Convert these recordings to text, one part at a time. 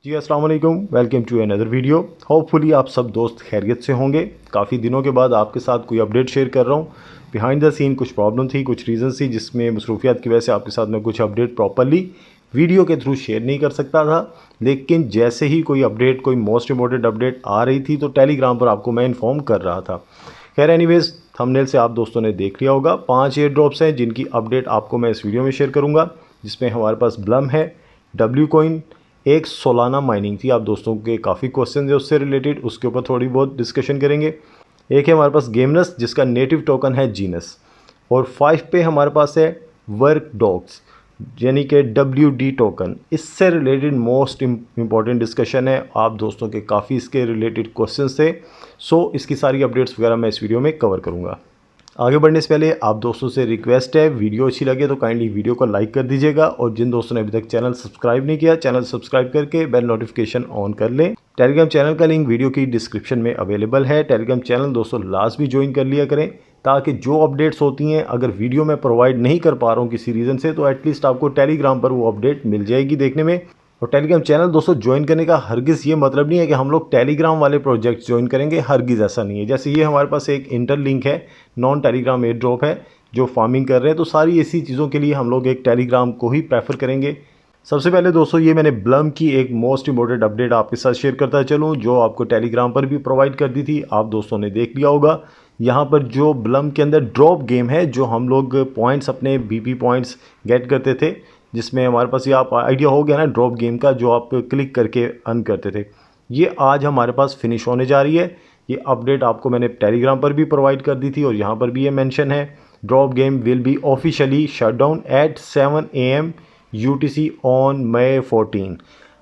जी अस्सलाम वालेकुम, welcome to another video. Hopefully आप सब दोस्त खैरियत से होंगे। काफ़ी दिनों के बाद आपके साथ कोई अपडेट शेयर कर रहा हूँ। बिहाइंड द सीन कुछ प्रॉब्लम थी, कुछ रीज़न थी जिसमें मसरूफियत की वजह से आपके साथ मैं कुछ अपडेट प्रॉपरली वीडियो के थ्रू शेयर नहीं कर सकता था। लेकिन जैसे ही कोई अपडेट, कोई मोस्ट इंपॉर्टेंट अपडेट आ रही थी तो टेलीग्राम पर आपको मैं इन्फॉर्म कर रहा था। खैर एनीवेज, थंबनेल से आप दोस्तों ने देख लिया होगा 5 एयर ड्रॉप्स हैं जिनकी अपडेट आपको मैं इस वीडियो में शेयर करूँगा। जिसमें हमारे पास ब्लम है, डब्ल्यू कॉइन, एक सोलाना माइनिंग थी। आप दोस्तों के काफ़ी क्वेश्चन है उससे रिलेटेड, उसके ऊपर थोड़ी बहुत डिस्कशन करेंगे। एक है हमारे पास गेमनस जिसका नेटिव टोकन है जीनस, और 5 पे हमारे पास है वर्क डॉग्स यानी कि WD टोकन। इससे रिलेटेड मोस्ट इम्पॉर्टेंट डिस्कशन है। आप दोस्तों के काफ़ी इसके रिलेटेड क्वेश्चन थे, सो इसकी सारी अपडेट्स वगैरह मैं इस वीडियो में कवर करूँगा। आगे बढ़ने से पहले आप दोस्तों से रिक्वेस्ट है, वीडियो अच्छी लगे तो काइंडली वीडियो को लाइक कर दीजिएगा, और जिन दोस्तों ने अभी तक चैनल सब्सक्राइब नहीं किया, चैनल सब्सक्राइब करके बेल नोटिफिकेशन ऑन कर लें। टेलीग्राम चैनल का लिंक वीडियो की डिस्क्रिप्शन में अवेलेबल है। टेलीग्राम चैनल दोस्तों लास्ट भी ज्वाइन कर लिया करें, ताकि जो अपडेट्स होती हैं अगर वीडियो में प्रोवाइड नहीं कर पा रहा हूँ किसी रीज़न से, तो एटलीस्ट आपको टेलीग्राम पर वो अपडेट मिल जाएगी देखने में। और टेलीग्राम चैनल दोस्तों ज्वाइन करने का हरगिज़ ये मतलब नहीं है कि हम लोग टेलीग्राम वाले प्रोजेक्ट ज्वाइन करेंगे, हरगिज़ ऐसा नहीं है। जैसे ये हमारे पास एक इंटर लिंक है, नॉन टेलीग्राम एयर ड्रॉप है जो फार्मिंग कर रहे हैं, तो सारी ऐसी चीज़ों के लिए हम लोग एक टेलीग्राम को ही प्रेफर करेंगे। सबसे पहले दोस्तों ये मैंने ब्लम की एक मोस्ट इंपॉर्टेंट अपडेट आपके साथ शेयर करता चलूँ, जो आपको टेलीग्राम पर भी प्रोवाइड कर दी थी, आप दोस्तों ने देख लिया होगा। यहाँ पर जो ब्लम के अंदर ड्रॉप गेम है, जो हम लोग पॉइंट्स, अपने BP पॉइंट्स गेट करते थे, जिसमें हमारे पास ये आप आइडिया हो गया ना ड्रॉप गेम का, जो आप क्लिक करके अर्न करते थे, ये आज हमारे पास फिनिश होने जा रही है। ये अपडेट आपको मैंने टेलीग्राम पर भी प्रोवाइड कर दी थी, और यहाँ पर भी ये मेंशन है, drop game will be officially shut down at 7 AM UTC on May 14।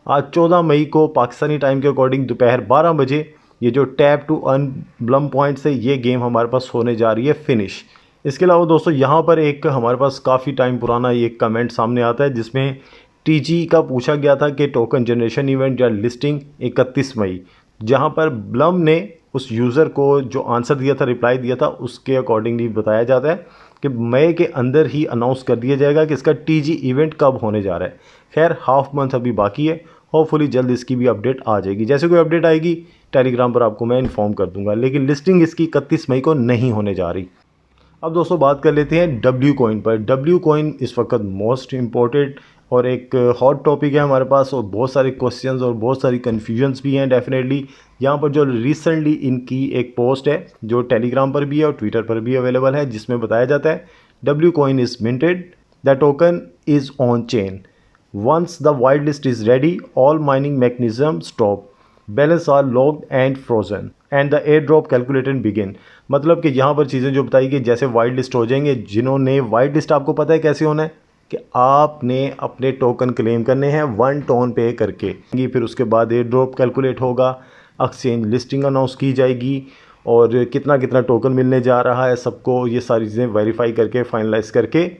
आज 14 मई को पाकिस्तानी टाइम के अकॉर्डिंग दोपहर 12 बजे ये जो tap to earn Blum points है, ये गेम हमारे पास होने जा रही है फिनिश। इसके अलावा दोस्तों यहाँ पर एक हमारे पास काफ़ी टाइम पुराना ये कमेंट सामने आता है, जिसमें TG का पूछा गया था कि टोकन जनरेशन इवेंट या लिस्टिंग 31 मई, जहाँ पर ब्लम ने उस यूज़र को जो आंसर दिया था, रिप्लाई दिया था, उसके अकॉर्डिंगली बताया जाता है कि मई के अंदर ही अनाउंस कर दिया जाएगा कि इसका TG इवेंट कब होने जा रहा है। खैर हाफ मंथ अभी बाकी है, होपफुली जल्द इसकी भी अपडेट आ जाएगी। जैसे कोई अपडेट आएगी टेलीग्राम पर आपको मैं इन्फॉर्म कर दूंगा, लेकिन लिस्टिंग इसकी 31 मई को नहीं होने जा रही। अब दोस्तों बात कर लेते हैं डब्ल्यू कॉइन पर। डब्ल्यू कॉइन इस वक्त मोस्ट इम्पोर्टेंट और एक हॉट टॉपिक है हमारे पास, और बहुत सारे क्वेश्चंस और बहुत सारी कन्फ्यूजन्स भी हैं डेफिनेटली। यहाँ पर जो रिसेंटली इनकी एक पोस्ट है जो टेलीग्राम पर भी है और ट्विटर पर भी अवेलेबल है, जिसमें बताया जाता है W coin is minted, the token is on chain, once the wide list is ready all mining mechanism stop, balance are logged and frozen and the air drop calculated begin. मतलब कि यहाँ पर चीज़ें जो बताई कि जैसे वाइड लिस्ट हो जाएंगे, जिन्होंने वाइड लिस्ट, आपको पता है कैसे होना है कि आपने अपने टोकन क्लेम करने हैं 1 टोन पे करके, फिर उसके बाद एयर ड्रॉप कैलकुलेट होगा, एक्सचेंज लिस्टिंग अनाउंस की जाएगी, और कितना कितना टोकन मिलने जा रहा है सबको, ये सारी चीज़ें वेरीफाई करके फाइनलाइज करके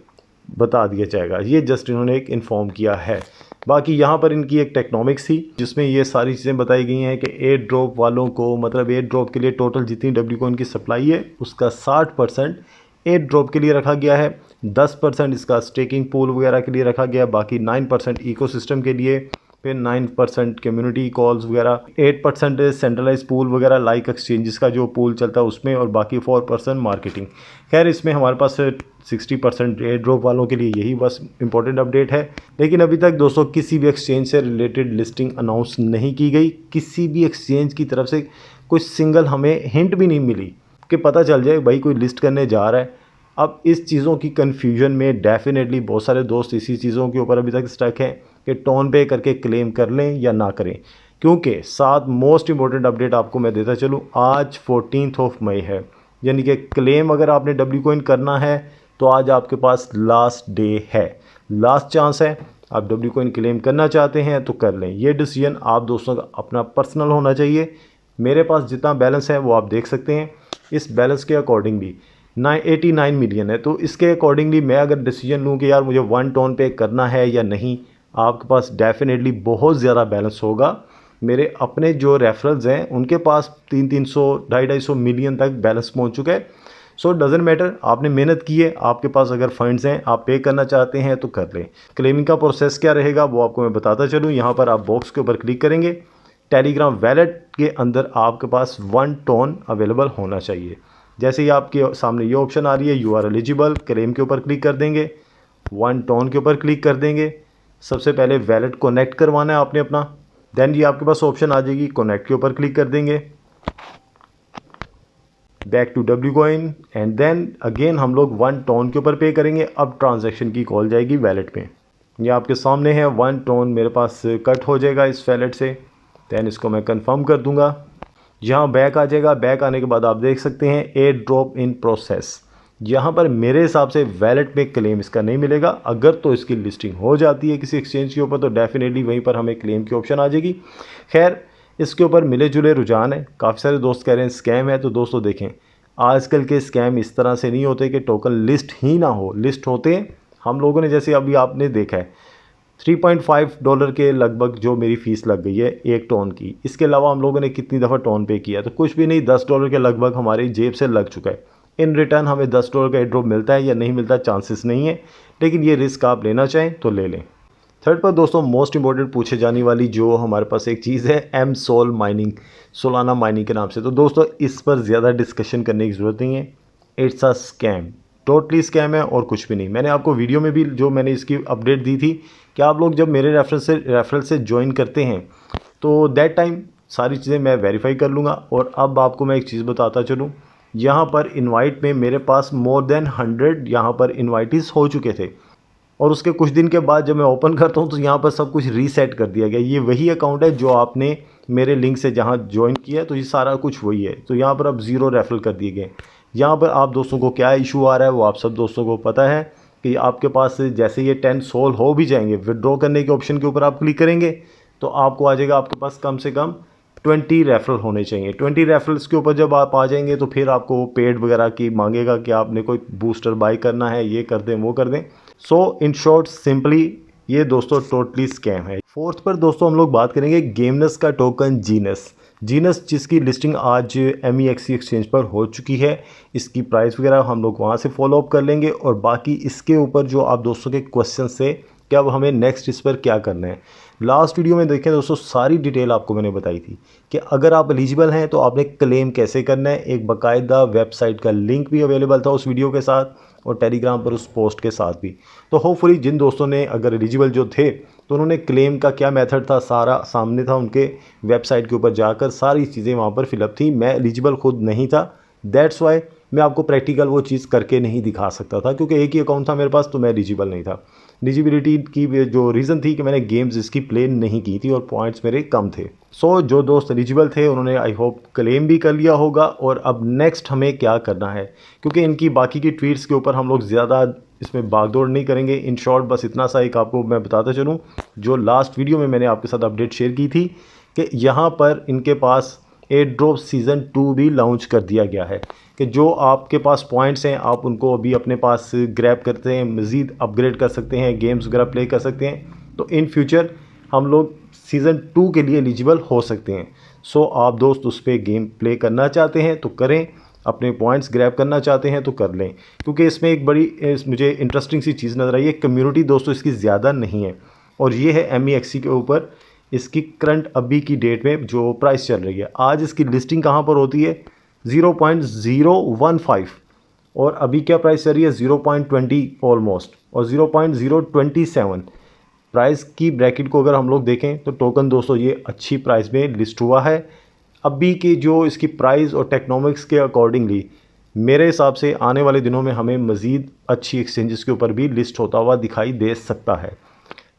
बता दिया जाएगा। ये जस्ट इन्होंने एक इन्फॉर्म किया है। बाकी यहाँ पर इनकी एक टेक्नोमिक्स थी जिसमें ये सारी चीज़ें बताई गई हैं कि एयर ड्रॉप वालों को, मतलब एयर ड्रॉप के लिए टोटल जितनी डब्ल्यू कॉइन की सप्लाई है उसका 60% एयर ड्रॉप के लिए रखा गया है, 10% इसका स्टेकिंग पूल वगैरह के लिए रखा गया, बाकी 9% इकोसिस्टम के लिए, फिर 9% कम्युनिटी कॉल्स वगैरह, 8% सेंट्रलाइज पूल वगैरह लाइक एक्सचेंजेस का जो पूल चलता है उसमें, और बाकी 4% मार्केटिंग। खैर इसमें हमारे पास 60% एयर ड्रॉप वालों के लिए यही बस इंपॉर्टेंट अपडेट है। लेकिन अभी तक दोस्तों किसी भी एक्सचेंज से रिलेटेड लिस्टिंग अनाउंस नहीं की गई, किसी भी एक्सचेंज की तरफ से कोई सिंगल हमें हिंट भी नहीं मिली कि पता चल जाए भाई कोई लिस्ट करने जा रहा है। अब इस चीज़ों की कन्फ्यूजन में डेफिनेटली बहुत सारे दोस्त इसी चीज़ों के ऊपर अभी तक स्टक हैं कि टोन पे करके क्लेम कर लें या ना करें, क्योंकि साथ मोस्ट इंपॉर्टेंट अपडेट आपको मैं देता चलूँ, आज 14 मई है, यानी कि क्लेम अगर आपने डब्ल्यू कॉइन करना है तो आज आपके पास लास्ट डे है, लास्ट चांस है। आप डब्ल्यू कॉइन क्लेम करना चाहते हैं तो कर लें। ये डिसीजन आप दोस्तों का अपना पर्सनल होना चाहिए। मेरे पास जितना बैलेंस है वो आप देख सकते हैं, इस बैलेंस के अकॉर्डिंग भी 89 मिलियन है, तो इसके अकॉर्डिंगली मैं अगर डिसीजन लूँ कि यार मुझे 1 टोन पे करना है या नहीं, आपके पास डेफिनेटली बहुत ज़्यादा बैलेंस होगा। मेरे अपने जो रेफरल्स हैं उनके पास 300-250 मिलियन तक बैलेंस पहुंच चुका है। सो डजेंट मैटर, आपने मेहनत की है, आपके पास अगर फंड्स हैं, आप पे करना चाहते हैं तो कर लें। क्लेमिंग का प्रोसेस क्या रहेगा वो आपको मैं बताता चलूँ। यहाँ पर आप बॉक्स के ऊपर क्लिक करेंगे, टेलीग्राम वैलेट के अंदर आपके पास 1 टोन अवेलेबल होना चाहिए। जैसे ही आपके सामने ये ऑप्शन आ रही है यू आर एलिजिबल, क्लेम के ऊपर क्लिक कर देंगे, 1 टोन के ऊपर क्लिक कर देंगे। सबसे पहले वैलेट कनेक्ट करवाना है आपने अपना, देन ये आपके पास ऑप्शन आ जाएगी, कनेक्ट के ऊपर क्लिक कर देंगे, back to wCoin and then again हम लोग 1 टोन के ऊपर पे करेंगे। अब ट्रांजैक्शन की कॉल जाएगी वैलेट पे। ये आपके सामने है, 1 टोन मेरे पास कट हो जाएगा इस वैलेट से। देन इसको मैं कंफर्म कर दूंगा, यहाँ बैक आ जाएगा। बैक आने के बाद आप देख सकते हैं एयर ड्रॉप इन प्रोसेस। यहाँ पर मेरे हिसाब से वैलेट में क्लेम इसका नहीं मिलेगा। अगर तो इसकी लिस्टिंग हो जाती है किसी एक्सचेंज के ऊपर तो डेफिनेटली वहीं पर हमें क्लेम की ऑप्शन आ जाएगी। खैर इसके ऊपर मिले जुले रुझान है, काफ़ी सारे दोस्त कह रहे हैं स्कैम है। तो दोस्तों देखें, आजकल के स्कैम इस तरह से नहीं होते कि टोकन लिस्ट ही ना हो, लिस्ट होते हैं। हम लोगों ने जैसे अभी आपने देखा है $3.5 के लगभग जो मेरी फ़ीस लग गई है 1 टोन की। इसके अलावा हम लोगों ने कितनी दफ़ा टोन पे किया, तो कुछ भी नहीं, $10 के लगभग हमारी जेब से लग चुका है। इन रिटर्न हमें $10 का एयरड्रॉप मिलता है या नहीं मिलता, चांसेस नहीं है, लेकिन ये रिस्क आप लेना चाहें तो ले लें। थर्ड पर दोस्तों मोस्ट इंपॉर्टेंट पूछे जाने वाली जो हमारे पास एक चीज़ है mSol माइनिंग, सोलाना माइनिंग के नाम से। तो दोस्तों इस पर ज़्यादा डिस्कशन करने की ज़रूरत नहीं है, it's a scam, totally scam है और कुछ भी नहीं। मैंने आपको वीडियो में भी जो मैंने इसकी अपडेट दी थी कि आप लोग जब मेरे रेफरल से ज्वाइन करते हैं तो दैट टाइम सारी चीज़ें मैं वेरीफाई कर लूँगा। और अब आपको मैं एक चीज़ बताता चलूँ, यहाँ पर इनवाइट में मेरे पास मोर देन 100 यहाँ पर इनवाइटीज़ हो चुके थे और उसके कुछ दिन के बाद जब मैं ओपन करता हूँ तो यहाँ पर सब कुछ रीसेट कर दिया गया। ये वही अकाउंट है जो आपने मेरे लिंक से जहाँ ज्वाइन किया है, तो ये सारा कुछ वही है। तो यहाँ पर अब 0 रेफरल कर दिए गए। यहाँ पर आप दोस्तों को क्या इशू आ रहा है वो आप सब दोस्तों को पता है कि आपके पास जैसे ये 10 सोल हो भी जाएंगे, विड्रॉ करने के ऑप्शन के ऊपर आप क्लिक करेंगे तो आपको आ जाएगा आपके पास कम से कम 20 रेफरल होने चाहिए। 20 रेफरल्स के ऊपर जब आप आ जाएंगे तो फिर आपको पेड वगैरह की मांगेगा कि आपने कोई बूस्टर बाई करना है, ये कर दें वो कर दें। सो इन शॉर्ट सिंपली ये दोस्तों टोटली स्कैम है। फोर्थ पर दोस्तों हम लोग बात करेंगे गेमनस का टोकन जीनस जिसकी लिस्टिंग आज MEXC एक्सचेंज पर हो चुकी है। इसकी प्राइस वगैरह हम लोग वहाँ से फॉलो अप कर लेंगे और बाकी इसके ऊपर जो आप दोस्तों के क्वेश्चन से कि अब हमें नेक्स्ट इस पर क्या करना है, लास्ट वीडियो में देखें दोस्तों सारी डिटेल आपको मैंने बताई थी कि अगर आप एलिजिबल हैं तो आपने क्लेम कैसे करना है। एक बाकायदा वेबसाइट का लिंक भी अवेलेबल था उस वीडियो के साथ और टेलीग्राम पर उस पोस्ट के साथ भी। तो होपफुली जिन दोस्तों ने अगर एलिजिबल जो थे तो उन्होंने क्लेम का क्या मेथड था सारा सामने था उनके वेबसाइट के ऊपर जाकर, सारी चीज़ें वहाँ पर फिलअप थी। मैं एलिजिबल खुद नहीं था, दैट्स वाई मैं आपको प्रैक्टिकल वो चीज़ करके नहीं दिखा सकता था क्योंकि एक ही अकाउंट था मेरे पास, तो मैं एलिजिबल नहीं था। एलिजिबिलिटी की जो रीज़न थी कि मैंने गेम्स इसकी प्ले नहीं की थी और पॉइंट्स मेरे कम थे। सो जो दोस्त एलिजिबल थे उन्होंने आई होप क्लेम भी कर लिया होगा। और अब नेक्स्ट हमें क्या करना है, क्योंकि इनकी बाकी की ट्वीट्स के ऊपर हम लोग ज़्यादा इसमें भागदौड़ नहीं करेंगे। इन शॉर्ट बस इतना सा एक आपको मैं बताता चलूँ, जो लास्ट वीडियो में मैंने आपके साथ अपडेट शेयर की थी कि यहाँ पर इनके पास एयरड्रॉप सीज़न 2 भी लॉन्च कर दिया गया है कि जो आपके पास पॉइंट्स हैं आप उनको अभी अपने पास ग्रैब करते हैं, मज़ीद अपग्रेड कर सकते हैं, गेम्स वगैरह प्ले कर सकते हैं। तो इन फ्यूचर हम लोग सीज़न 2 के लिए एलिजिबल हो सकते हैं। सो आप दोस्त उस पर गेम प्ले करना चाहते हैं तो करें, अपने पॉइंट्स ग्रैब करना चाहते हैं तो कर लें, क्योंकि इसमें एक बड़ी मुझे इंटरेस्टिंग सी चीज़ नज़र आई है। कम्युनिटी दोस्तों इसकी ज़्यादा नहीं है और ये है MEXC के ऊपर इसकी करंट अभी की डेट में जो प्राइस चल रही है। आज इसकी लिस्टिंग कहाँ पर होती है 0.015 और अभी क्या प्राइस चल रही है 0.20 ऑलमोस्ट और 0.027 प्राइस की ब्रैकेट को अगर हम लोग देखें तो टोकन दोस्तों ये अच्छी प्राइस में लिस्ट हुआ है। अभी की जो इसकी प्राइस और टेक्नोमिक्स के अकॉर्डिंगली मेरे हिसाब से आने वाले दिनों में हमें मज़ीद अच्छी एक्सचेंजेस के ऊपर भी लिस्ट होता हुआ दिखाई दे सकता है।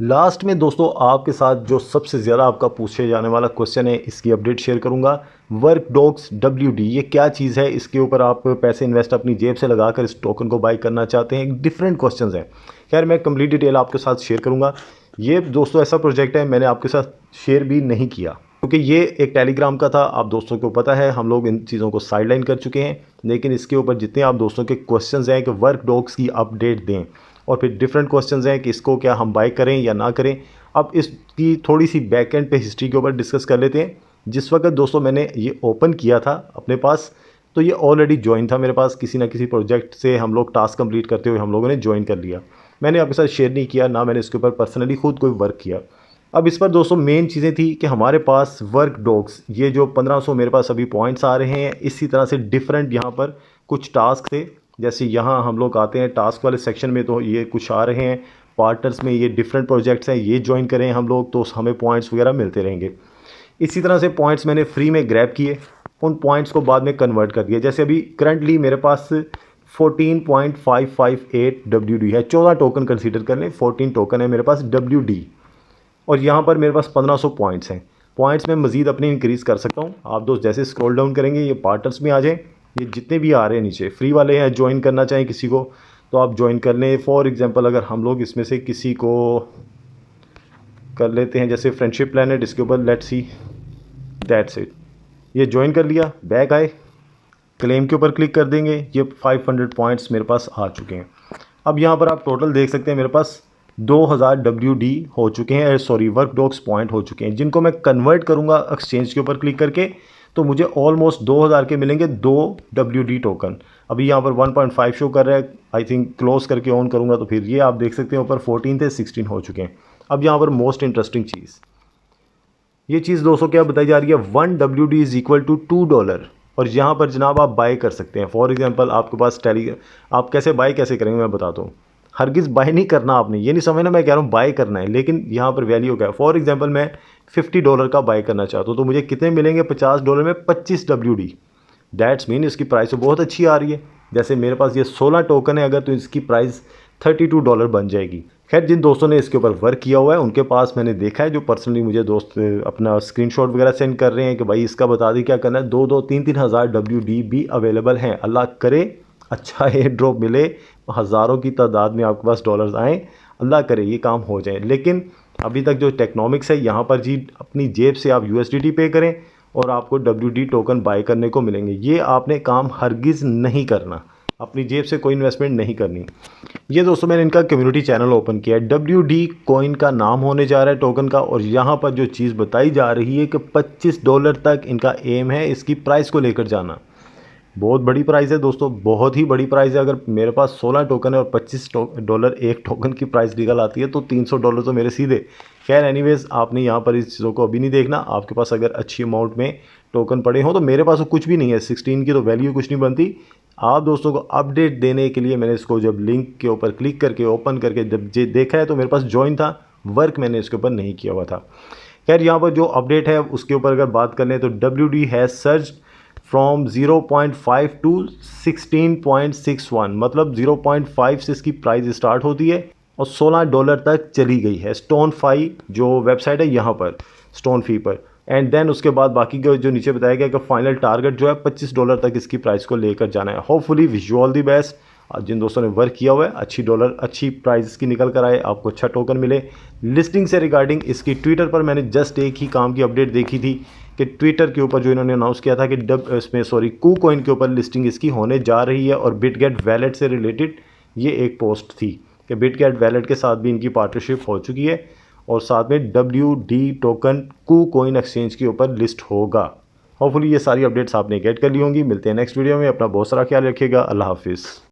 लास्ट में दोस्तों आपके साथ जो सबसे ज़्यादा आपका पूछे जाने वाला क्वेश्चन है इसकी अपडेट शेयर करूंगा। वर्कडॉक्स WD ये क्या चीज़ है, इसके ऊपर आप पैसे इन्वेस्ट अपनी जेब से लगाकर इस टोकन को बाई करना चाहते हैं, डिफरेंट क्वेश्चंस हैं। खैर मैं कंप्लीट डिटेल आपके साथ शेयर करूंगा। ये दोस्तों ऐसा प्रोजेक्ट है मैंने आपके साथ शेयर भी नहीं किया क्योंकि ये एक टेलीग्राम का था। आप दोस्तों को पता है हम लोग इन चीज़ों को साइडलाइन कर चुके हैं, लेकिन इसके ऊपर जितने आप दोस्तों के क्वेश्चंस हैं कि वर्कडॉक्स की अपडेट दें और फिर डिफरेंट क्वेश्चंस हैं कि इसको क्या हम बाय करें या ना करें। अब इसकी थोड़ी सी बैक एंड पे हिस्ट्री के ऊपर डिस्कस कर लेते हैं। जिस वक्त दोस्तों मैंने ये ओपन किया था अपने पास तो ये ऑलरेडी ज्वाइन था मेरे पास, किसी ना किसी प्रोजेक्ट से हम लोग टास्क कंप्लीट करते हुए हम लोगों ने ज्वाइन कर लिया। मैंने आपके साथ शेयर नहीं किया, ना मैंने इसके ऊपर पर्सनली खुद कोई वर्क किया। अब इस पर दोस्तों मेन चीज़ें थी कि हमारे पास वर्क डॉग्स, ये जो 1500 मेरे पास अभी पॉइंट्स आ रहे हैं, इसी तरह से डिफरेंट यहाँ पर कुछ टास्क थे। जैसे यहाँ हम लोग आते हैं टास्क वाले सेक्शन में, तो ये कुछ आ रहे हैं पार्टनर्स में, ये डिफरेंट प्रोजेक्ट्स हैं, ये ज्वाइन करें हम लोग तो हमें पॉइंट्स वगैरह मिलते रहेंगे। इसी तरह से पॉइंट्स मैंने फ्री में ग्रैब किए, उन पॉइंट्स को बाद में कन्वर्ट कर दिया। जैसे अभी करंटली मेरे पास 14.558 WD है, 14 टोकन कंसीडर कर लें, 14 टोकन है मेरे पास WD, और यहाँ पर मेरे पास 1500 पॉइंट्स हैं। पॉइंट्स में मज़ीद अपने इंक्रीज़ कर सकता हूँ। आप दोस्त जैसे स्क्रॉल डाउन करेंगे ये पार्टनर्स में आ जाएँ, ये जितने भी आ रहे हैं नीचे फ्री वाले हैं, ज्वाइन करना चाहें किसी को तो आप ज्वाइन कर लें। फॉर एग्जांपल अगर हम लोग इसमें से किसी को कर लेते हैं, जैसे फ्रेंडशिप प्लैनेट, इसके ऊपर लेट्स सी, दैट्स इट, ये ज्वाइन कर लिया, बैक आए, क्लेम के ऊपर क्लिक कर देंगे, ये 500 पॉइंट्स मेरे पास आ चुके हैं। अब यहाँ पर आप टोटल देख सकते हैं मेरे पास 2000 WD हो चुके हैं, सॉरी वर्क डॉग्स पॉइंट हो चुके हैं, जिनको मैं कन्वर्ट करूँगा एक्सचेंज के ऊपर क्लिक करके तो मुझे ऑलमोस्ट 2000 के मिलेंगे 2 WD टोकन। अभी यहाँ पर 1.5 शो कर रहा है, आई थिंक क्लोज करके ऑन करूँगा तो फिर ये आप देख सकते हैं ऊपर 14 थे, 16 हो चुके हैं। अब यहाँ पर मोस्ट इंटरेस्टिंग चीज़, ये चीज़ दोस्तों क्या बताई जा रही है, 1 WD इज़ इक्वल टू $2, और यहाँ पर जनाब आप बाय कर सकते हैं। फॉर एग्जांपल आपके पास आप कैसे बाय कैसे करेंगे मैं बताता हूँ। हरगिज़ बाय नहीं करना आपने, ये नहीं समझना मैं कह रहा हूँ बाय करना है, लेकिन यहाँ पर वैल्यू क्या है। फॉर एग्जांपल मैं $50 का बाय करना चाहता हूँ तो मुझे कितने मिलेंगे, $50 में 25 WD। दैट्स मीन इसकी प्राइस तो बहुत अच्छी आ रही है। जैसे मेरे पास ये 16 टोकन है, अगर तो इसकी प्राइस $32 बन जाएगी। खैर जिन दोस्तों ने इसके ऊपर वर्क किया हुआ है उनके पास मैंने देखा है, जो पर्सनली मुझे दोस्त अपना स्क्रीनशॉट वगैरह सेंड कर रहे हैं कि भाई इसका बता दी क्या करना है, 2-2, 3-3 हज़ार WD भी अवेलेबल हैं। अल्लाह करे अच्छा एयर ड्रॉप मिले, हज़ारों की तादाद में आपके पास डॉलर्स आएँ, अल्लाह करे ये काम हो जाए। लेकिन अभी तक जो टेक्नोमिक्स है यहाँ पर जी, अपनी जेब से आप USDT पे करें और आपको WD टोकन बाय करने को मिलेंगे। ये आपने काम हरगिज़ नहीं करना, अपनी जेब से कोई इन्वेस्टमेंट नहीं करनी। ये दोस्तों मैंने इनका कम्युनिटी चैनल ओपन किया है, WD कॉइन का नाम होने जा रहा है टोकन का, और यहाँ पर जो चीज़ बताई जा रही है कि $25 तक इनका एम है इसकी प्राइस को लेकर जाना। बहुत बड़ी प्राइस है दोस्तों, बहुत ही बड़ी प्राइस है। अगर मेरे पास 16 टोकन है और $25 एक टोकन की प्राइस निकल आती है तो $300 तो मेरे सीधे। खैर एनीवेज, आपने यहाँ पर इस चीज़ों को अभी नहीं देखना। आपके पास अगर अच्छी अमाउंट में टोकन पड़े हों, तो मेरे पास तो कुछ भी नहीं है, 16 की तो वैल्यू कुछ नहीं बनती। आप दोस्तों को अपडेट देने के लिए मैंने इसको जब लिंक के ऊपर क्लिक करके ओपन करके जब देखा है तो मेरे पास ज्वाइन था, वर्क मैंने इसके ऊपर नहीं किया हुआ था। खैर यहाँ पर जो अपडेट है उसके ऊपर अगर बात कर लें तो WD has surge from 0.5 to 16.61, मतलब 0.5 से इसकी प्राइस स्टार्ट होती है और $16 तक चली गई है StoneFi जो वेबसाइट है यहाँ पर, StoneFi पर। एंड देन उसके बाद बाकी का जो नीचे बताया गया कि फाइनल टारगेट जो है $25 तक इसकी प्राइस को लेकर जाना है। Hopefully wish you all the best. जिन दोस्तों ने वर्क किया हुआ है अच्छी प्राइस की निकल कर आए, आपको अच्छा टोकन मिले। लिस्टिंग से रिगार्डिंग इसकी ट्विटर पर मैंने जस्ट एक ही काम की अपडेट देखी थी कि ट्विटर के ऊपर जो इन्होंने अनाउंस किया था कि इसमें KuCoin के ऊपर लिस्टिंग इसकी होने जा रही है, और बिटगेट वैलेट से रिलेटेड ये एक पोस्ट थी कि बिटगेट वैलेट के साथ भी इनकी पार्टनरशिप हो चुकी है और साथ में WD टोकन KuCoin एक्सचेंज के ऊपर लिस्ट होगा। होपफुली ये सारी अपडेट्स आपने गेट कर ली होंगी। मिलते हैं नेक्स्ट वीडियो में, अपना बहुत सारा ख्याल रखिएगा। अल्लाह हाफिज़।